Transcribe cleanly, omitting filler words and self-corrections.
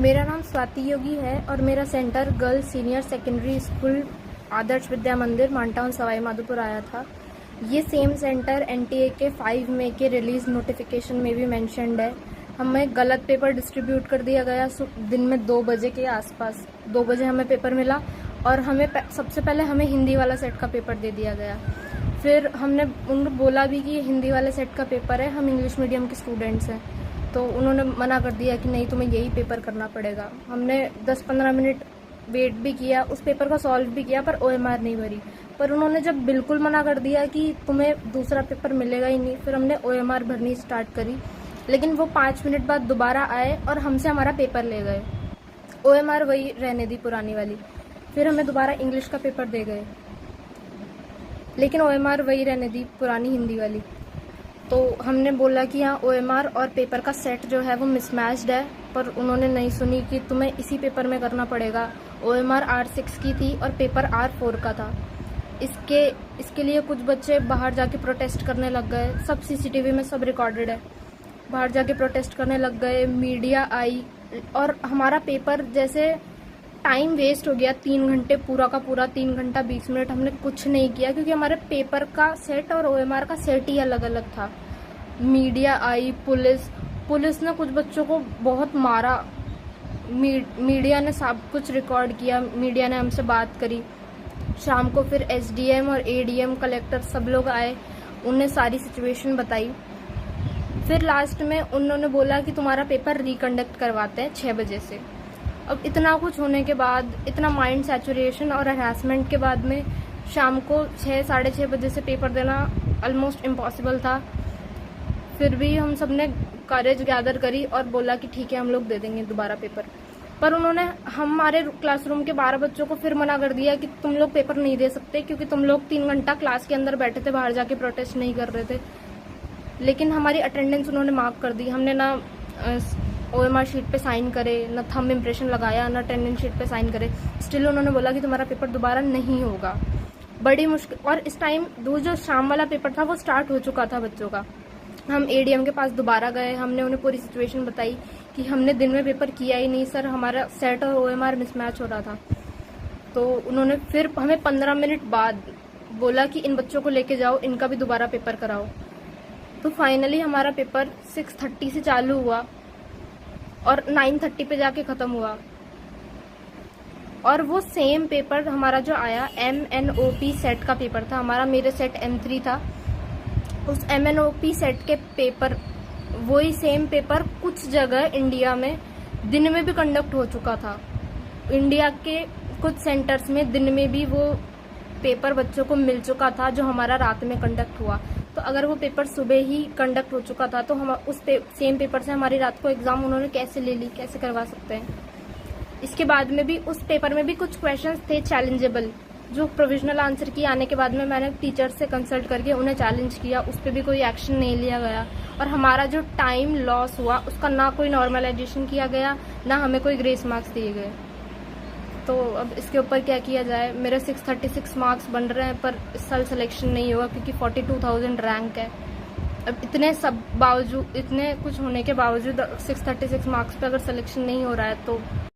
मेरा नाम स्वाति योगी है और मेरा centre girls senior secondary school Adarsh Vidya Mandir Mantown Sawai Madhopur आया था। ये सेम सेंटर एनटीए के 5 मई के रिलीज नोटिफिकेशन में भी मेंशन्ड है। हमें गलत पेपर डिस्ट्रीब्यूट कर दिया गया दिन में 2 बजे के आसपास। 2 बजे हमें पेपर मिला और हमें सबसे पहले हमें हिंदी वाला सेट का पेपर दे दिया गया। फिर हमने उनको बोला भी कि ये हिंदी वाले सेट का पेपर है, हम इंग्लिश मीडियम के स्टूडेंट्स हैं, तो उन्होंने मना कर दिया कि नहीं, तुम्हें यही पेपर करना पड़ेगा। हमने 10-15 मिनट वेट भी किया, उस पेपर को सॉल्व भी किया, पर ओएमआर नहीं भरी। पर उन्होंने जब बिल्कुल मना कर दिया कि तुम्हें दूसरा पेपर मिलेगा ही नहीं, फिर हमने ओएमआर भरनी स्टार्ट करी। लेकिन वो 5 मिनट बाद दोबारा आए और हमसे हमारा पेपर ले गए। ओएमआर वही रहने दी, पुरानी वाली। फिर हमें दोबारा इंग्लिश का पेपर दे गए, लेकिन ओएमआर वही रहने दी, पुरानी हिंदी वाली। तो हमने बोला कि हाँ, ओएमआर और पेपर का सेट जो है वो मिसमैच्ड है, पर उन्होंने नहीं सुनी कि तुम्हें इसी पेपर में करना पड़ेगा। ओएमआर R6 की थी और पेपर R4 का था। इसके लिए कुछ बच्चे बाहर जाके प्रोटेस्ट करने लग गए। सब सीसीटीवी में सब रिकॉर्डेड है। बाहर जाके प्रोटेस्ट करने लग गए, मीडिया आई और हमारा पेपर जैसे टाइम वेस्ट हो गया। 3 घंटे पूरा का पूरा, 3 घंटा 20 मिनट हमने कुछ नहीं किया, क्योंकि हमारे पेपर का सेट और ओएमआर का सेट ही अलग अलग था। मीडिया आई, पुलिस ने कुछ बच्चों को बहुत मारा। मीडिया ने सब कुछ रिकॉर्ड किया, मीडिया ने हमसे बात करी। शाम को फिर एसडीएम और एडीएम, कलेक्टर सब लोग आए, उन्हें सारी सिचुएशन बताई। फिर लास्ट में उन्होंने बोला कि तुम्हारा पेपर रिकंडक्ट करवाते हैं 6 बजे से। अब इतना कुछ होने के बाद, इतना माइंड सैचुरेशन और हरासमेंट के बाद में शाम को 6-6:30 बजे से पेपर देना ऑलमोस्ट इम्पॉसिबल था। फिर भी हम सब ने करेज गैदर करी और बोला कि ठीक है, हम लोग दे देंगे दोबारा पेपर। पर उन्होंने हमारे क्लासरूम के 12 बच्चों को फिर मना कर दिया कि तुम लोग पेपर नहीं दे सकते, क्योंकि तुम लोग 3 घंटा क्लास के अंदर बैठे थे, बाहर जाके प्रोटेस्ट नहीं कर रहे थे। लेकिन हमारी अटेंडेंस उन्होंने मार्क कर दी। हमने ना ओएमआर शीट पे साइन करे, न थंब इम्प्रेशन लगाया, न अटेंडेंस शीट पे साइन करे। स्टिल उन्होंने बोला कि तुम्हारा पेपर दोबारा नहीं होगा। बड़ी मुश्किल। और इस टाइम जो शाम वाला पेपर था वो स्टार्ट हो चुका था बच्चों का। हम एडीएम के पास दोबारा गए, हमने उन्हें पूरी सिचुएशन बताई कि हमने दिन में पेपर किया ही नहीं सर, हमारा सेट और ओएमआर मिसमैच हो रहा था। तो उन्होंने फिर हमें 15 मिनट बाद बोला कि इन बच्चों को लेके जाओ, इनका भी दोबारा पेपर कराओ। तो फाइनली हमारा पेपर 6:30 से चालू हुआ और 9:30 पे जाके खत्म हुआ। और वो सेम पेपर हमारा जो आया, MNOP सेट का पेपर था हमारा। मेरे सेट M3 था। उस MNOP सेट के पेपर, वही सेम पेपर कुछ जगह इंडिया में दिन में भी कंडक्ट हो चुका था। इंडिया के कुछ सेंटर्स में दिन में भी वो पेपर बच्चों को मिल चुका था, जो हमारा रात में कंडक्ट हुआ। तो अगर वो पेपर सुबह ही कंडक्ट हो चुका था, तो हम उस सेम पेपर से हमारी रात को एग्जाम उन्होंने कैसे ले ली, कैसे करवा सकते हैं। इसके बाद में भी उस पेपर में भी कुछ क्वेश्चंस थे चैलेंजेबल, जो प्रोविजनल आंसर की आने के बाद में मैंने टीचर से कंसल्ट करके उन्हें चैलेंज किया। उस पर भी कोई एक्शन नहीं लिया गया और हमारा जो टाइम लॉस हुआ उसका ना कोई नॉर्मलाइजेशन किया गया, ना हमें कोई ग्रेस मार्क्स दिए गए। तो अब इसके ऊपर क्या किया जाए। मेरे 636 मार्क्स बन रहे हैं, पर इस साल सिलेक्शन नहीं होगा क्योंकि 42,000 रैंक है। अब इतने कुछ होने के बावजूद 636 मार्क्स पे अगर सिलेक्शन नहीं हो रहा है तो